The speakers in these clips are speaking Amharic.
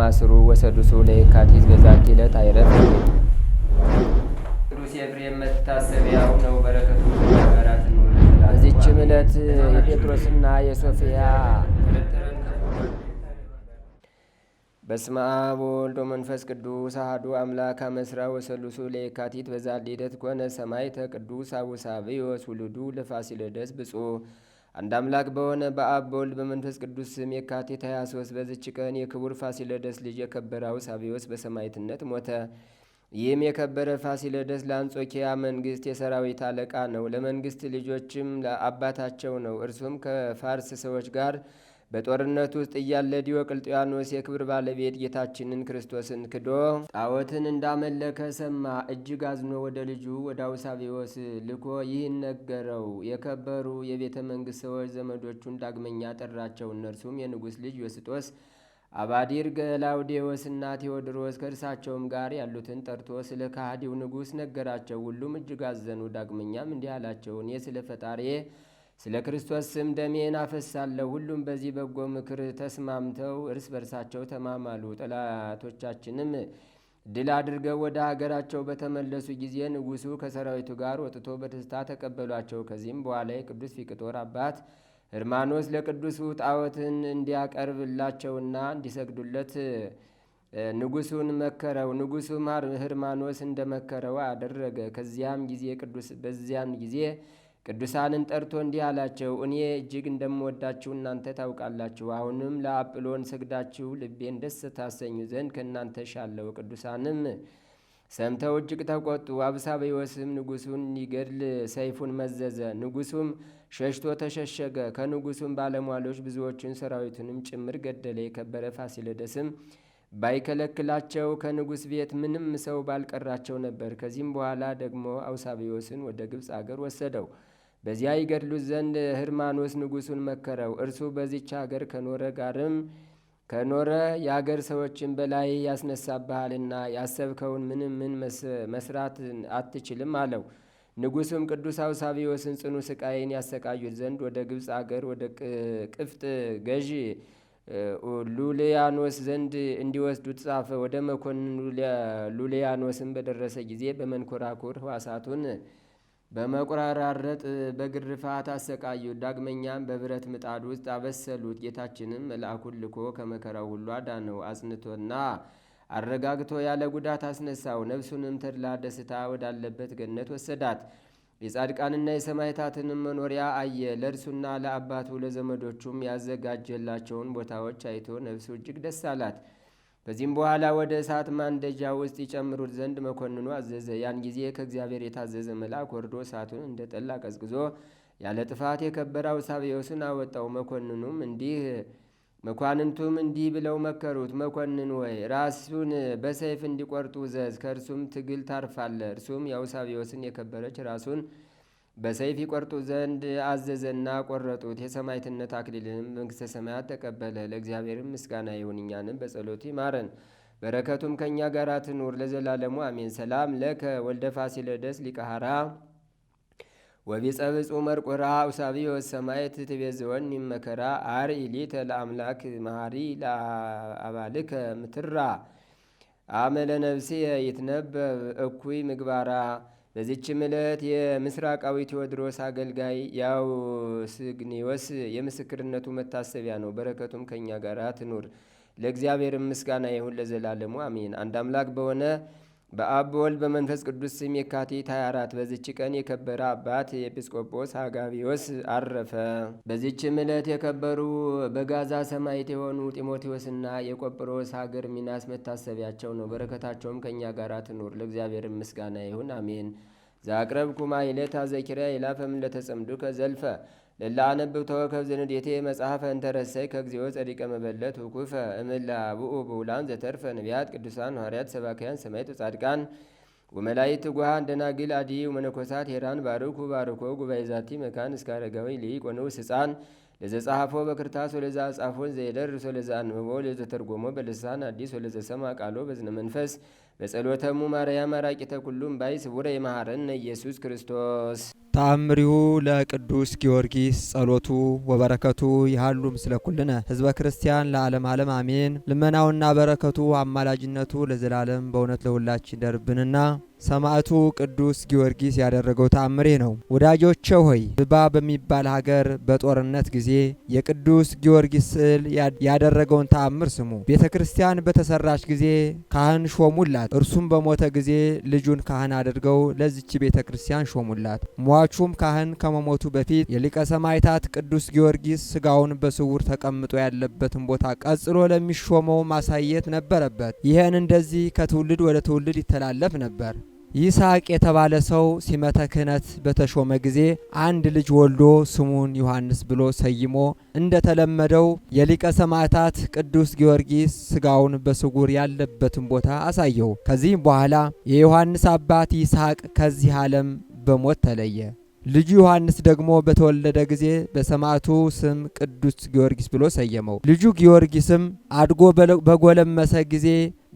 ከማስሩ ወሰዱሱ ለየካቲት በዛቲ ዕለት አይረፍ። ቅዱስ ኤፍሬም መታሰቢያው ነው። በረከቱ ጋራት ነው። በዚችም ዕለት የጴጥሮስና የሶፊያ በስመ አብ ወወልድ ወመንፈስ ቅዱስ አሐዱ አምላክ አመስራ ወሰሉሱ ለየካቲት በዛቲ ዕለት ኮነ ሰማዕተ ቅዱስ አቡሳብዮስ ውሉዱ ለፋሲለደስ ብፁዕ። አንድ አምላክ በሆነ በአብ በወልድ በመንፈስ ቅዱስ ስም የካቲት 23 በዚች ቀን የክቡር ፋሲለደስ ልጅ የከበረ አቡሳብዮስ በሰማዕትነት ሞተ። ይህም የከበረ ፋሲለደስ ለአንጾኪያ መንግሥት የሰራዊት አለቃ ነው። ለመንግሥት ልጆችም አባታቸው ነው። እርሱም ከፋርስ ሰዎች ጋር በጦርነት ውስጥ እያለ ዲዮቅልጥያኖስ የክብር ባለቤት ጌታችንን ክርስቶስን ክዶ ጣዖትን እንዳመለከ ሰማ። እጅግ አዝኖ ወደ ልጁ ወደ አውሳብዮስ ልኮ ይህን ነገረው። የከበሩ የቤተ መንግሥት ሰዎች ዘመዶቹን ዳግመኛ ጠራቸው። እነርሱም የንጉሥ ልጅ ዮስጦስ፣ አባዲር፣ ገላውዴዎስና ቴዎድሮስ ከእርሳቸውም ጋር ያሉትን ጠርቶ ስለ ከሃዲው ንጉሥ ነገራቸው። ሁሉም እጅግ አዘኑ። ዳግመኛም እንዲህ አላቸው፣ እኔ ስለ ፈጣሪዬ ስለ ክርስቶስ ስም ደሜን አፈሳለሁ። ሁሉም በዚህ በጎ ምክር ተስማምተው እርስ በርሳቸው ተማማሉ። ጠላቶቻችንም ድል አድርገው ወደ ሀገራቸው በተመለሱ ጊዜ ንጉሡ ከሰራዊቱ ጋር ወጥቶ በደስታ ተቀበሏቸው። ከዚህም በኋላ የቅዱስ ፊቅጦር አባት ህርማኖስ ለቅዱሱ ጣዖትን እንዲያቀርብላቸውና እንዲሰግዱለት ንጉሡን መከረው። ንጉሡም ህርማኖስ እንደመከረው አደረገ። በዚያን ጊዜ ቅዱሳንን ጠርቶ እንዲህ አላቸው፣ እኔ እጅግ እንደምወዳችሁ እናንተ ታውቃላችሁ። አሁንም ለአጵሎን ሰግዳችሁ ልቤን ደስ ታሰኙ ዘንድ ከእናንተ ሻለው። ቅዱሳንም ሰምተው እጅግ ተቆጡ። አቡሳብዮስም ንጉሡን ሊገድል ሰይፉን መዘዘ። ንጉሡም ሸሽቶ ተሸሸገ። ከንጉሡም ባለሟሎች ብዙዎችን ሰራዊቱንም ጭምር ገደለ። የከበረ ፋሲለደስም ባይከለክላቸው ከንጉሥ ቤት ምንም ሰው ባልቀራቸው ነበር። ከዚህም በኋላ ደግሞ አውሳብዮስን ወደ ግብፅ አገር ወሰደው። በዚያ ይገድሉት ዘንድ ህርማኖስ ንጉሡን መከረው። እርሱ በዚች አገር ከኖረ የአገር ሰዎችን በላይ ያስነሳብሃልና ያሰብከውን ምን መስራት አትችልም አለው። ንጉሡም ቅዱስ አውሳብዮስን ጽኑ ስቃይን ያሰቃዩት ዘንድ ወደ ግብፅ አገር ወደ ቅፍጥ ገዢ ሉሊያኖስ ዘንድ እንዲወስዱት ጻፈ። ወደ መኮንን ሉሊያኖስም በደረሰ ጊዜ በመንኮራኩር ሕዋሳቱን በመቆራረጥ በግርፋት አሰቃዩት። ዳግመኛም በብረት ምጣድ ውስጥ አበሰሉት። ጌታችንም መልአኩን ልኮ ከመከራው ሁሉ አዳነው። አጽንቶና አረጋግቶ ያለ ጉዳት አስነሳው። ነፍሱንም ተድላ ደስታ ወዳለበት ገነት ወሰዳት። የጻድቃንና የሰማዕታትንም መኖሪያ አየ። ለእርሱና ለአባቱ ለዘመዶቹም ያዘጋጀላቸውን ቦታዎች አይቶ ነፍሱ እጅግ ደስ አላት። ከዚህም በኋላ ወደ እሳት ማንደጃ ውስጥ ይጨምሩት ዘንድ መኮንኑ አዘዘ። ያን ጊዜ ከእግዚአብሔር የታዘዘ መልአክ ወርዶ እሳቱን እንደ ጠላ ቀዝቅዞ ያለ ጥፋት የከበረ አውሳብዮስን አወጣው። መኳንንቱም እንዲህ ብለው መከሩት፣ መኮንን ወይ ራሱን በሰይፍ እንዲቆርጡ ዘዝ፣ ከእርሱም ትግል ታርፋለ። እርሱም የአውሳብዮስን የከበረች ራሱን በሰይፍ ይቆርጡ ዘንድ አዘዘና ቆረጡት። የሰማዕትነት አክሊልንም መንግሥተ ሰማያት ተቀበለ። ለእግዚአብሔርም ምስጋና ይሁን፣ እኛንም በጸሎቱ ይማረን፣ በረከቱም ከእኛ ጋር ትኑር ለዘላለሙ አሜን። ሰላም ለከ ወልደ ፋሲለደስ ሊቀሃራ ወቢጸብጹ መርቆራ አውሳብዮስ ሰማዕት ትቤዝወኒ መከራ አርኢሊተ ለአምላክ መሃሪ ለአባልከ ምትራ አመለ ነፍሴ ይትነበብ እኩይ ምግባራ። በዚችም ዕለት የምስራቃዊ ቴዎድሮስ አገልጋይ ያውስግኒዮስ የምስክርነቱ መታሰቢያ ነው። በረከቱም ከእኛ ጋር ትኑር ለእግዚአብሔር ምስጋና ይሁን ለዘላለሙ አሜን። አንድ አምላክ በሆነ በአብ በወልድ በመንፈስ ቅዱስ ስም የካቲት 24 በዚች ቀን የከበረ አባት የኤጲስቆጶስ አጋቢዮስ አረፈ። በዚችም ዕለት የከበሩ በጋዛ ሰማዕት የሆኑ ጢሞቴዎስና የቆጵሮስ ሀገር ሚናስ መታሰቢያቸው ነው። በረከታቸውም ከእኛ ጋር ትኑር ለእግዚአብሔር ምስጋና ይሁን አሜን። ዛቅረብኩ ማይለት አዘኪርያ ይላፈም ለተጸምዱ ከዘልፈ ለላ አነብብ ተወከብ ዘንዴቴ መጽሐፈ እንተረሰይ ከግዚኦ ጸዲቀ መበለት ውኩፈ እምላ ብኡ ብውላን ዘተርፈ ነቢያት ቅዱሳን ሐዋርያት ሰባክያን ሰማዕት ጻድቃን ወመላእክት ትጉሃን ደናግል አዲ ወመነኮሳት ሄራን ባርኩ ጉባኤ ዛቲ መካን እስከ አረጋዊ ሊቅ ወንዑስ ሕፃን ለዘጸሐፎ በክርታስ ወለዛ ጻፎን ዘይደርስ ወለዛ አንብቦ ለዘተርጎሞ በልሳን አዲስ ወለዘ ሰማ ቃሎ በዝነ መንፈስ በጸሎተሙ ማርያም አራቂተ ኩሉም ባይ ስቡረ የመሐረነ ኢየሱስ ክርስቶስ ተአምሪሁ ለቅዱስ ጊዮርጊስ ጸሎቱ ወበረከቱ ይሃሉ ምስለ ኩልነ ህዝበ ክርስቲያን ለዓለም ዓለም አሜን። ልመናውና በረከቱ አማላጅነቱ ለዘላለም በእውነት ለሁላችን ደርብንና ሰማዕቱ ቅዱስ ጊዮርጊስ ያደረገው ተአምሬ ነው። ወዳጆቼ ሆይ ብባ በሚባል ሀገር በጦርነት ጊዜ የቅዱስ ጊዮርጊስ ስዕል ያደረገውን ተአምር ስሙ። ቤተ ክርስቲያን በተሰራች ጊዜ ካህን ሾሙላት። እርሱም በሞተ ጊዜ ልጁን ካህን አድርገው ለዚች ቤተ ክርስቲያን ሾሙላት። ሟቹም ካህን ከመሞቱ በፊት የሊቀ ሰማዕታት ቅዱስ ጊዮርጊስ ስጋውን በስውር ተቀምጦ ያለበትን ቦታ ቀጽሎ ለሚሾመው ማሳየት ነበረበት። ይህን እንደዚህ ከትውልድ ወደ ትውልድ ይተላለፍ ነበር። ይስሐቅ የተባለ ሰው ሲመተ ክህነት በተሾመ ጊዜ አንድ ልጅ ወልዶ ስሙን ዮሐንስ ብሎ ሰይሞ እንደተለመደው የሊቀ ሰማዕታት ቅዱስ ጊዮርጊስ ስጋውን በስውር ያለበትን ቦታ አሳየው። ከዚህም በኋላ የዮሐንስ አባት ይስሐቅ ከዚህ ዓለም በሞት ተለየ። ልጁ ዮሐንስ ደግሞ በተወለደ ጊዜ በሰማዕቱ ስም ቅዱስ ጊዮርጊስ ብሎ ሰየመው። ልጁ ጊዮርጊስም አድጎ በጎለመሰ ጊዜ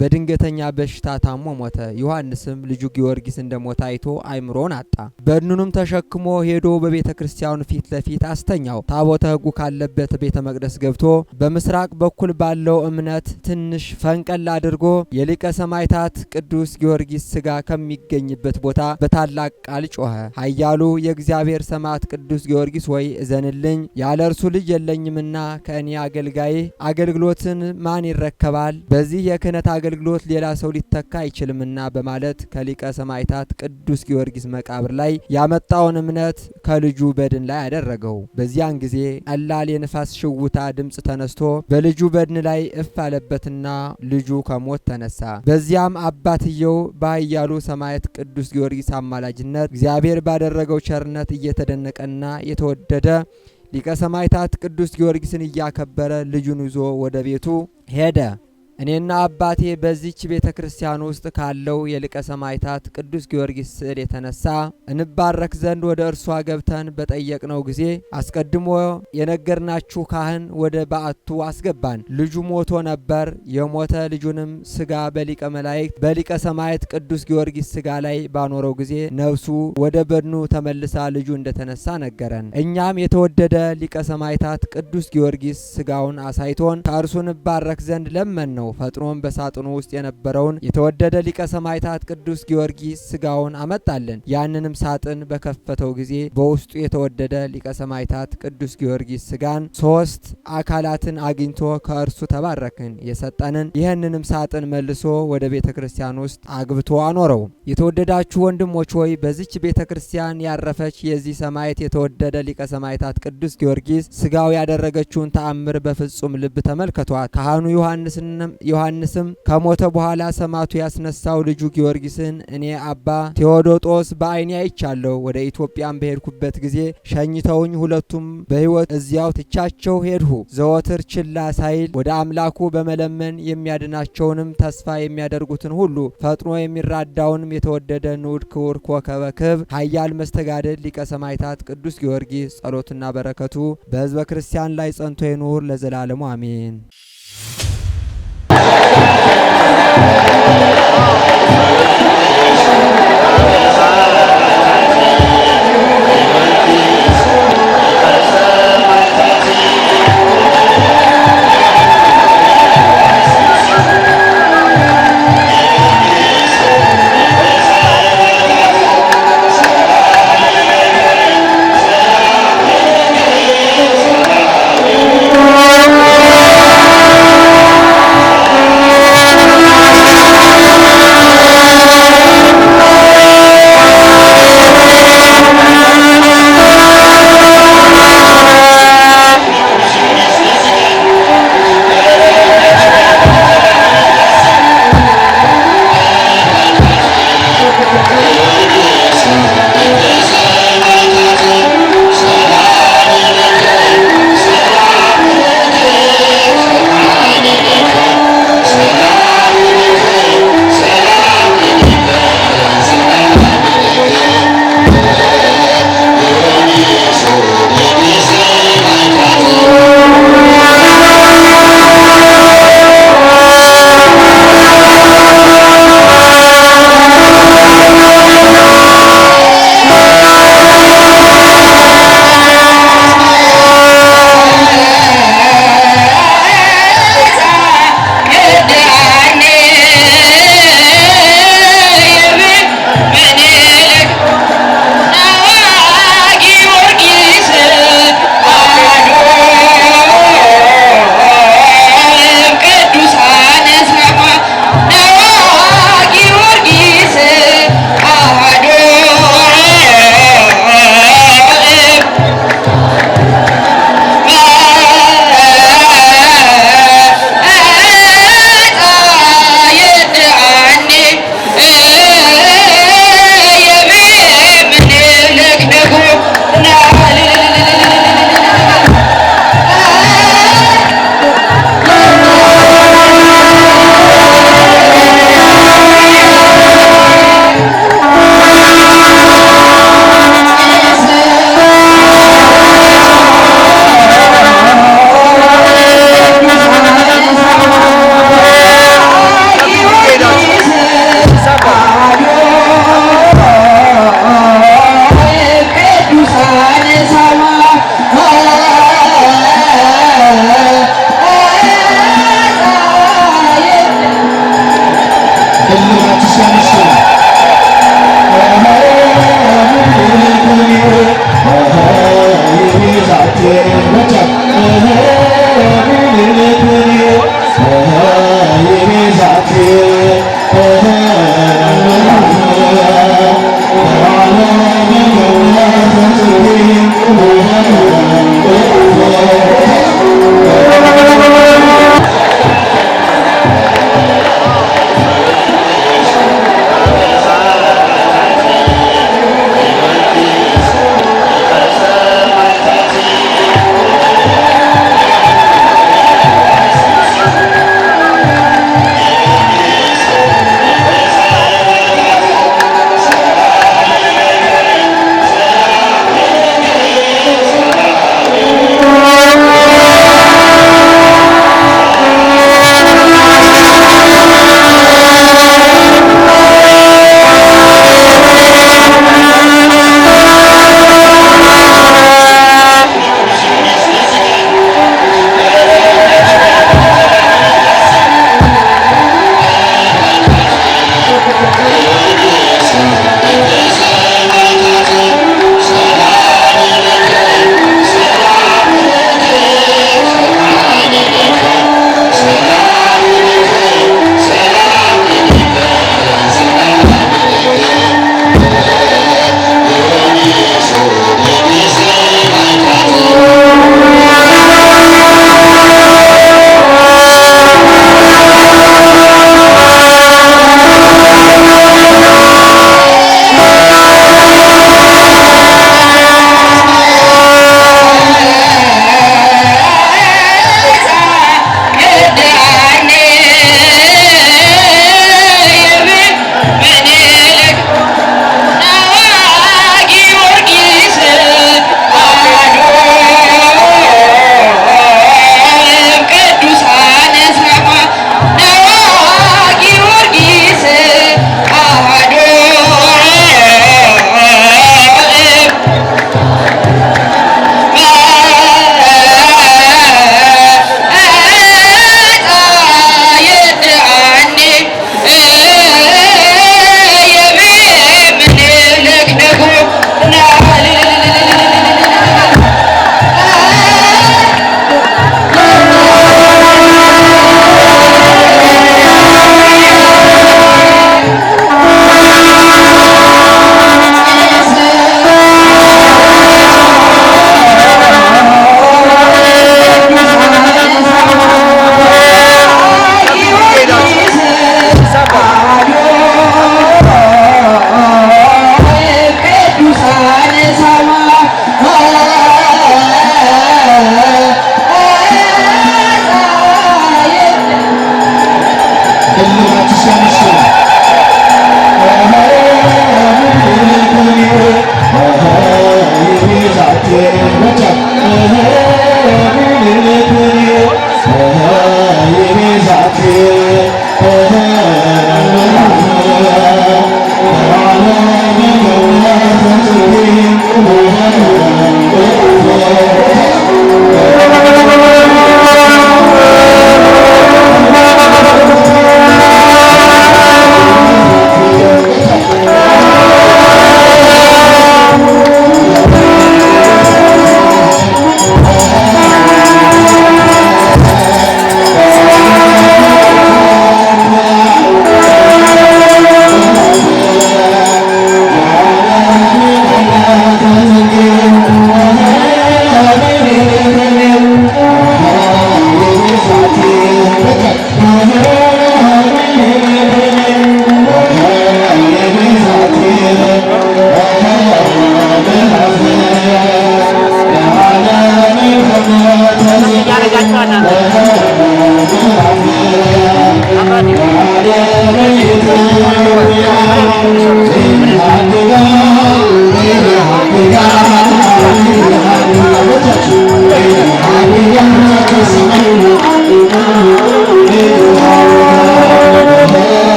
በድንገተኛ በሽታ ታሞ ሞተ። ዮሐንስም ልጁ ጊዮርጊስ እንደሞተ አይቶ አይምሮን አጣ። በድኑንም ተሸክሞ ሄዶ በቤተ ክርስቲያኑ ፊት ለፊት አስተኛው። ታቦተ ሕጉ ካለበት ቤተ መቅደስ ገብቶ በምስራቅ በኩል ባለው እምነት ትንሽ ፈንቀል አድርጎ የሊቀ ሰማዕታት ቅዱስ ጊዮርጊስ ስጋ ከሚገኝበት ቦታ በታላቅ ቃል ጮኸ። ኃያሉ የእግዚአብሔር ሰማዕት ቅዱስ ጊዮርጊስ ወይ እዘንልኝ፣ ያለ እርሱ ልጅ የለኝምና ከእኔ አገልጋይ አገልግሎትን ማን ይረከባል? በዚህ የክህነት አገልግሎት ሌላ ሰው ሊተካ አይችልምና በማለት ከሊቀ ሰማዕታት ቅዱስ ጊዮርጊስ መቃብር ላይ ያመጣውን እምነት ከልጁ በድን ላይ አደረገው። በዚያን ጊዜ ቀላል የንፋስ ሽውታ ድምፅ ተነስቶ በልጁ በድን ላይ እፍ አለበትና ልጁ ከሞት ተነሳ። በዚያም አባትየው በኃያሉ ሰማዕት ቅዱስ ጊዮርጊስ አማላጅነት እግዚአብሔር ባደረገው ቸርነት እየተደነቀና የተወደደ ሊቀ ሰማዕታት ቅዱስ ጊዮርጊስን እያከበረ ልጁን ይዞ ወደ ቤቱ ሄደ። እኔና አባቴ በዚች ቤተ ክርስቲያን ውስጥ ካለው የሊቀ ሰማዕታት ቅዱስ ጊዮርጊስ ስዕል የተነሳ እንባረክ ዘንድ ወደ እርሷ ገብተን በጠየቅነው ጊዜ አስቀድሞ የነገርናችሁ ካህን ወደ በዓቱ አስገባን። ልጁ ሞቶ ነበር። የሞተ ልጁንም ስጋ በሊቀ መላእክት በሊቀ ሰማዕት ቅዱስ ጊዮርጊስ ስጋ ላይ ባኖረው ጊዜ ነፍሱ ወደ በድኑ ተመልሳ ልጁ እንደተነሳ ነገረን። እኛም የተወደደ ሊቀ ሰማዕታት ቅዱስ ጊዮርጊስ ስጋውን አሳይቶን ከእርሱ እንባረክ ዘንድ ለመን ነው። ፈጥኖም በሳጥኑ ውስጥ የነበረውን የተወደደ ሊቀ ሰማዕታት ቅዱስ ጊዮርጊስ ስጋውን አመጣልን። ያንንም ሳጥን በከፈተው ጊዜ በውስጡ የተወደደ ሊቀ ሰማዕታት ቅዱስ ጊዮርጊስ ስጋን 3 አካላትን አግኝቶ ከእርሱ ተባረክን። የሰጠንን ይህንንም ሳጥን መልሶ ወደ ቤተ ክርስቲያን ውስጥ አግብቶ አኖረው። የተወደዳችሁ ወንድሞች ሆይ በዚች ቤተ ክርስቲያን ያረፈች የዚህ ሰማዕት የተወደደ ሊቀ ሰማዕታት ቅዱስ ጊዮርጊስ ስጋው ያደረገችውን ተአምር በፍጹም ልብ ተመልከቷት። ካህኑ ዮሐንስም ከሞተ በኋላ ሰማዕቱ ያስነሳው ልጁ ጊዮርጊስን እኔ አባ ቴዎዶጦስ በዓይኔ አይቻለሁ። ወደ ኢትዮጵያም በሄድኩበት ጊዜ ሸኝተውኝ ሁለቱም በሕይወት እዚያው ትቻቸው ሄድሁ። ዘወትር ችላ ሳይል ወደ አምላኩ በመለመን የሚያድናቸውንም ተስፋ የሚያደርጉትን ሁሉ ፈጥኖ የሚራዳውንም የተወደደ ንዑድ ክቡር ኮከበ ክብር ኃያል መስተጋድል ሊቀ ሰማዕታት ቅዱስ ጊዮርጊስ ጸሎትና በረከቱ በሕዝበ ክርስቲያን ላይ ጸንቶ ይኑር ለዘላለሙ አሜን።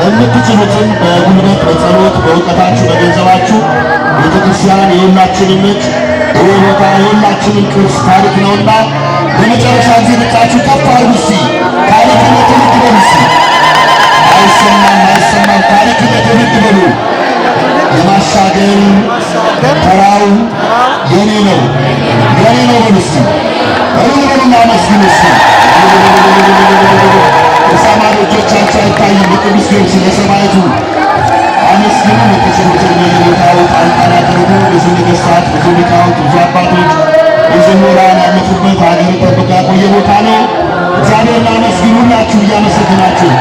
የምትችሉትን በጉልበት በጸሎት በእውቀታችሁ በገንዘባችሁ ቤተክርስቲያን የሁላችንም ነች። ይህ ቦታ የሁላችንም ቅርስ ታሪክ ነውና በመጨረሻ ጊዜ ልጣችሁ ከፍ አድርጉ እስቲ። ታሪክነት ልክ በሉ እስቲ። አይሰማም ታሪክነት ልክ በሉ። የማሻገር ተራው የኔ ነው በሉ እስቲ። በሉና መስግኑ እስቲ። የሰማይ ልጆቻቸው አይታዩም። በቅዱስ ጊዮርጊስ ለሰማዕቱ አመስግኑ። የምትችሉትን በየቦታው ጣልቃን አድርጉ። ብዙ ነገሥታት፣ ብዙ ሊቃውንት፣ ብዙ አባቶች፣ ብዙ ምሁራን ያለፉበት ሀገር ጠብቆ ያቆየ ቦታ ነው። እግዚአብሔርን አመስግኑ። ሁላችሁ እያመሰግናችሁ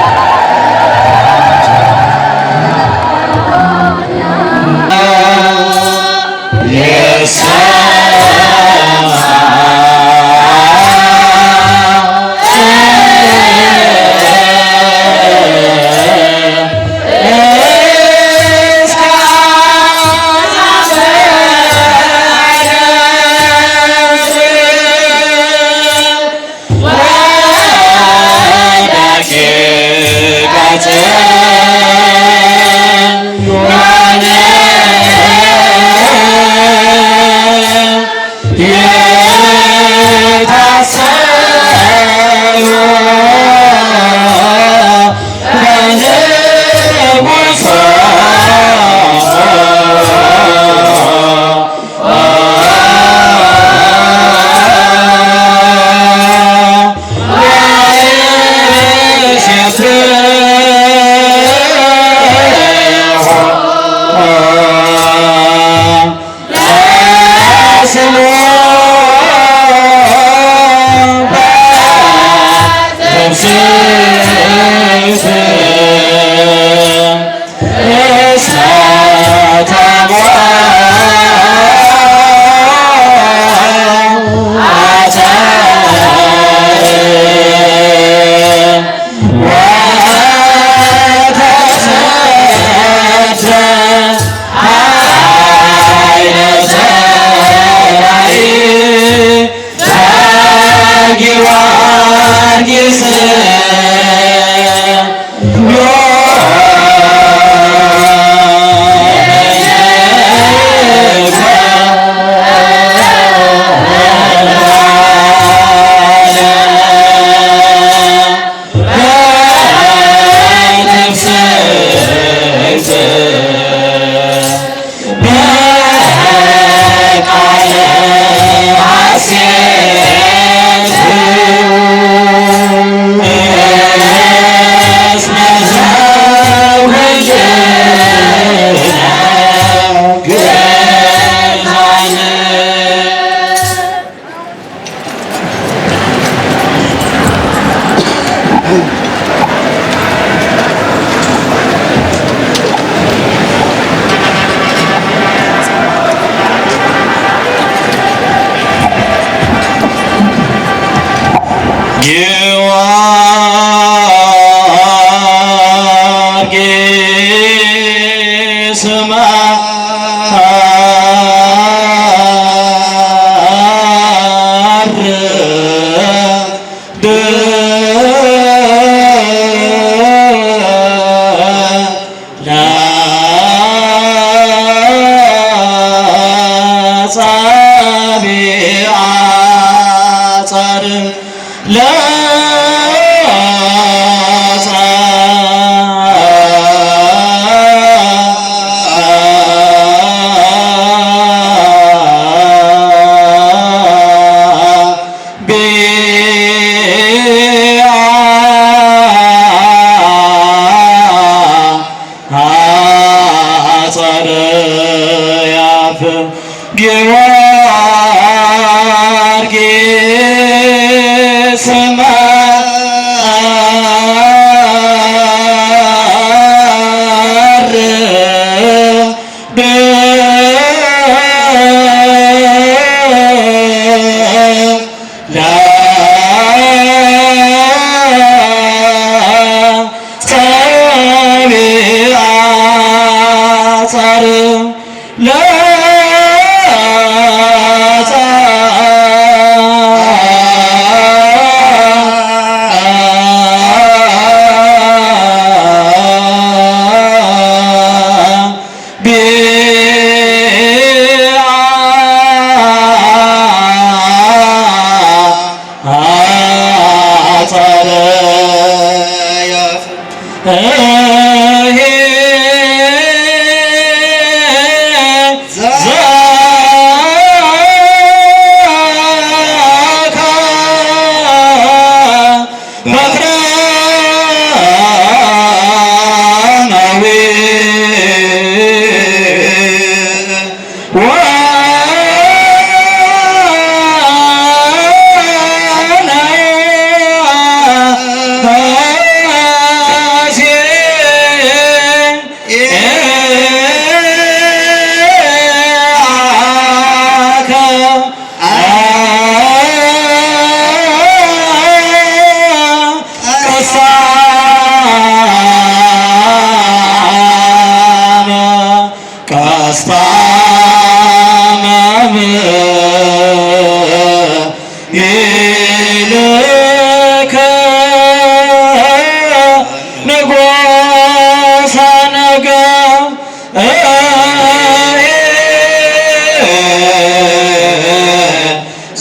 ጊዮርጊስ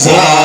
Oh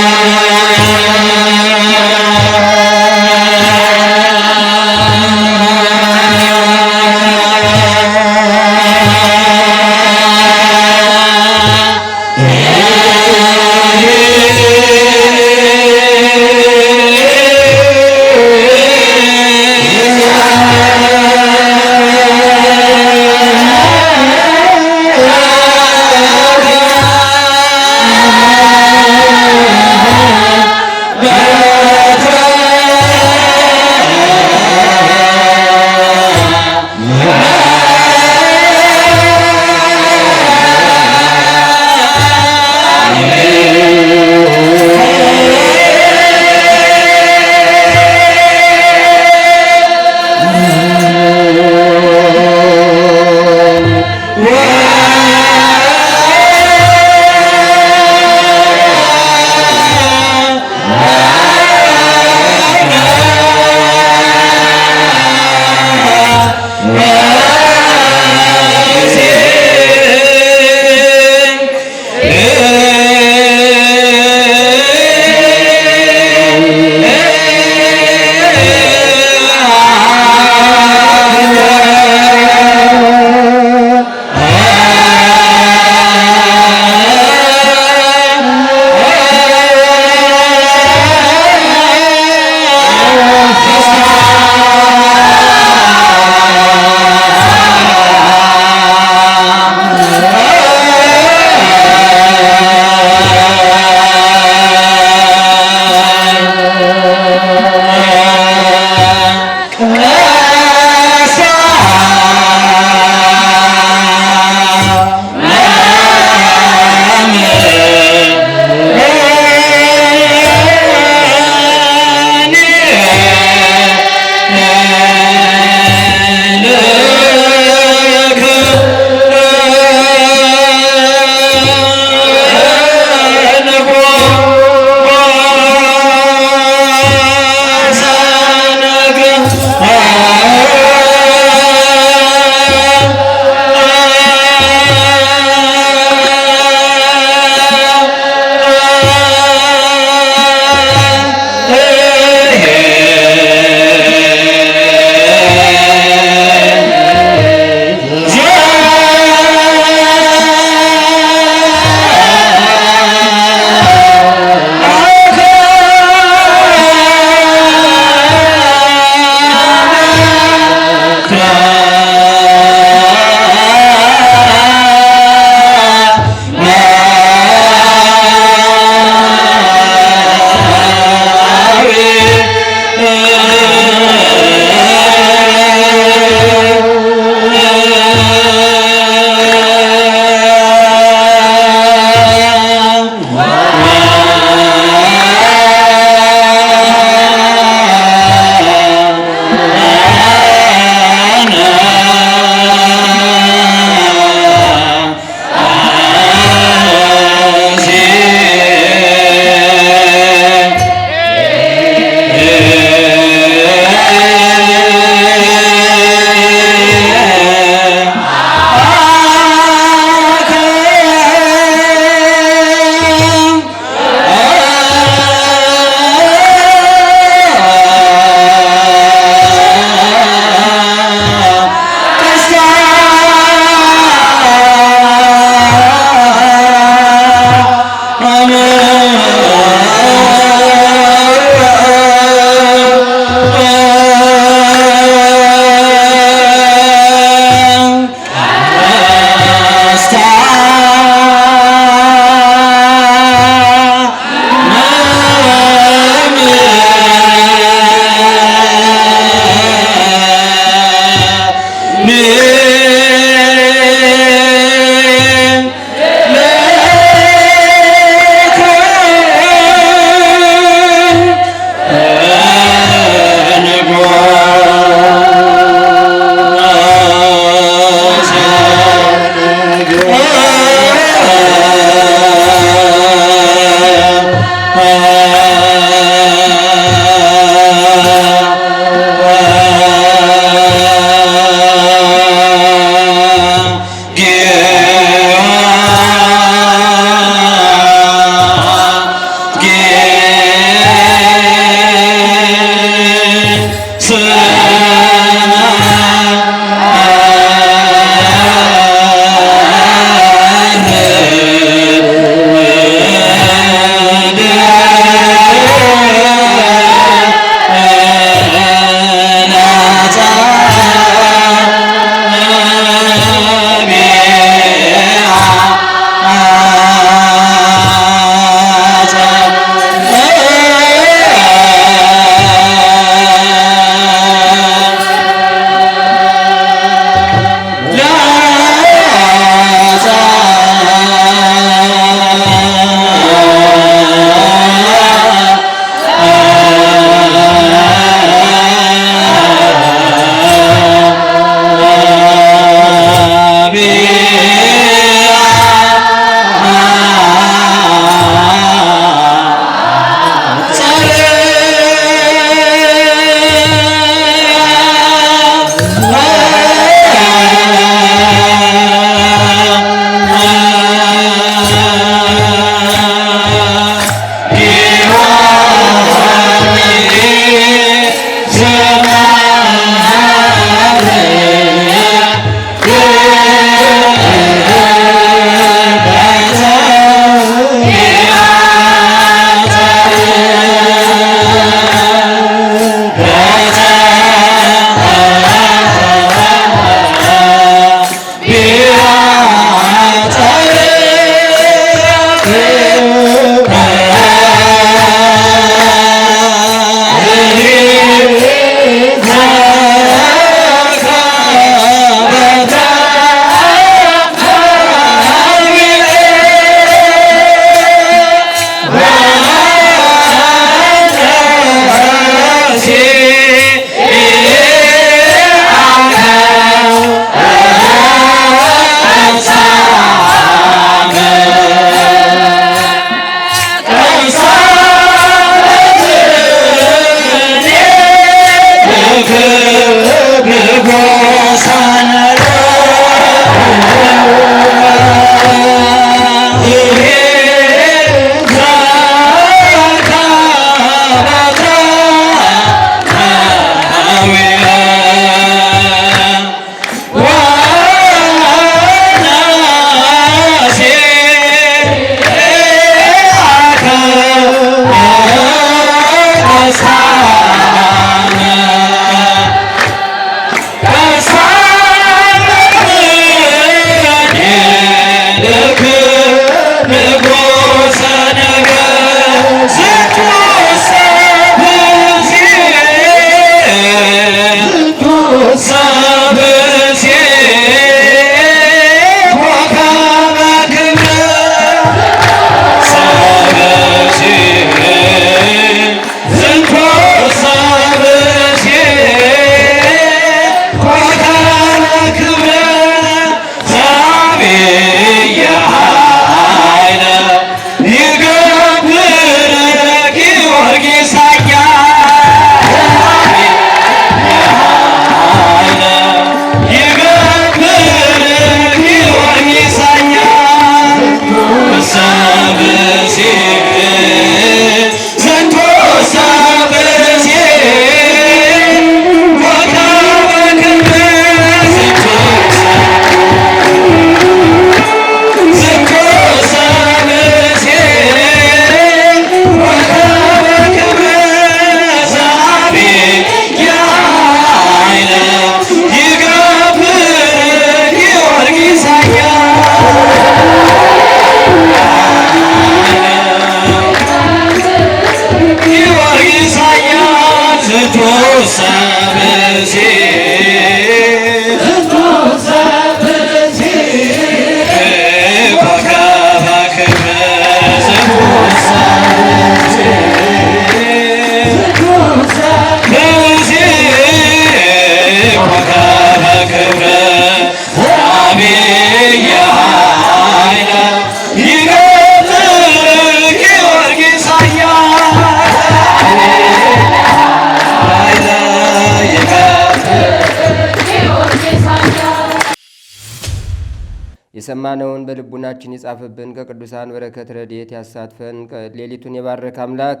የሰማነውን በልቡናችን ይጻፍብን፣ ከቅዱሳን በረከት ረድኤት ያሳትፈን። ሌሊቱን የባረከ አምላክ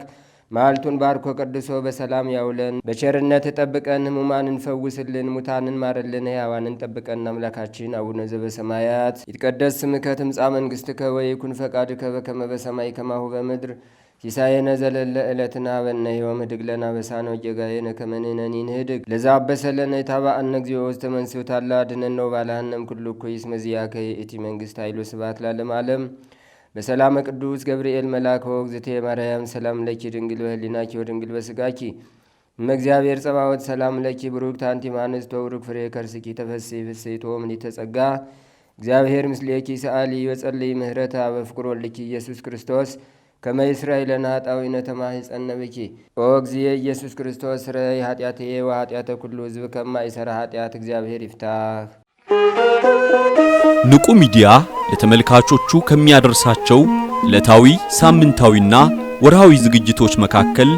መዓልቱን ባርኮ ቀድሶ በሰላም ያውለን። በቸርነት ጠብቀን፣ ሕሙማንን ፈውስልን፣ ሙታንን ማረልን፣ ሕያዋንን ጠብቀን። አምላካችን አቡነ ዘበሰማያት ይትቀደስ ስምከ ትምጻእ መንግሥትከ ወይኩን ፈቃድከ በከመ በሰማይ ከማሁ በምድር ሲሳየነ ዘለለ ዕለትነ ሀበነ ዮም ህድግ ለነ አበሳነ ወጌጋየነ ከመ ንሕነኒ ንህድግ ለዘአበሰለነ ኢታብአነ እግዚኦ ውስተ መንሱት አላ አድኅነነ ወባልሐነ እምኩሉ እኩይ እስመ ዚአከ ይእቲ መንግሥት ኃይል ወስብሐት ለዓለመ ዓለም። በሰላመ ቅዱስ ገብርኤል መልአከ ወእግዝእትየ ማርያም ሰላም ለኪ ድንግል በህሊናኪ ወድንግል በስጋኪ እመ እግዚአብሔር ጸባዖት ሰላም ለኪ ብሩክት አንቲ እምአንስት ወቡሩክ ፍሬ ከርስኪ ተፈሥሒ ፍሥሕት ምልዕተ ጸጋ እግዚአብሔር ምስሌኪ ሰአሊ ወጸልይ ምህረታ በፍቅር ወልድኪ ኢየሱስ ክርስቶስ ከመ ይስረይ ለነ ኃጣውኢነ ተማኅፀነ ብኪ ኦ እግዚእ ኢየሱስ ክርስቶስ ስረይ ኃጢአትየ ወኃጢአተ ኩሉ ሕዝብ ከማይሠራ ኃጢአት እግዚአብሔር ይፍታህ። ንቁ ሚዲያ ለተመልካቾቹ ከሚያደርሳቸው ዕለታዊ ሳምንታዊና ወርሃዊ ዝግጅቶች መካከል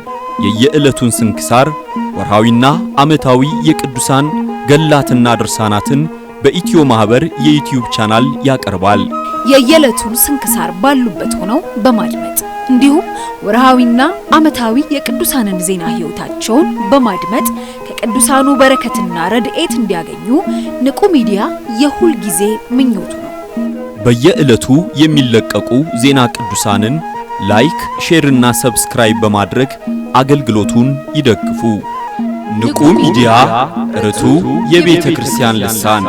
የየዕለቱን ስንክሳር ወርሃዊና ዓመታዊ የቅዱሳን ገላትና ድርሳናትን በኢትዮ ማህበር የዩቲዩብ ቻናል ያቀርባል። የየዕለቱን ስንክሳር ባሉበት ሆነው በማድመጥ እንዲሁም ወርሃዊና ዓመታዊ የቅዱሳንን ዜና ሕይወታቸውን በማድመጥ ከቅዱሳኑ በረከትና ረድኤት እንዲያገኙ ንቁ ሚዲያ የሁል ጊዜ ምኞቱ ነው። በየዕለቱ የሚለቀቁ ዜና ቅዱሳንን ላይክ፣ ሼር እና ሰብስክራይብ በማድረግ አገልግሎቱን ይደግፉ። ንቁ ሚዲያ ርቱ የቤተ ክርስቲያን ልሳን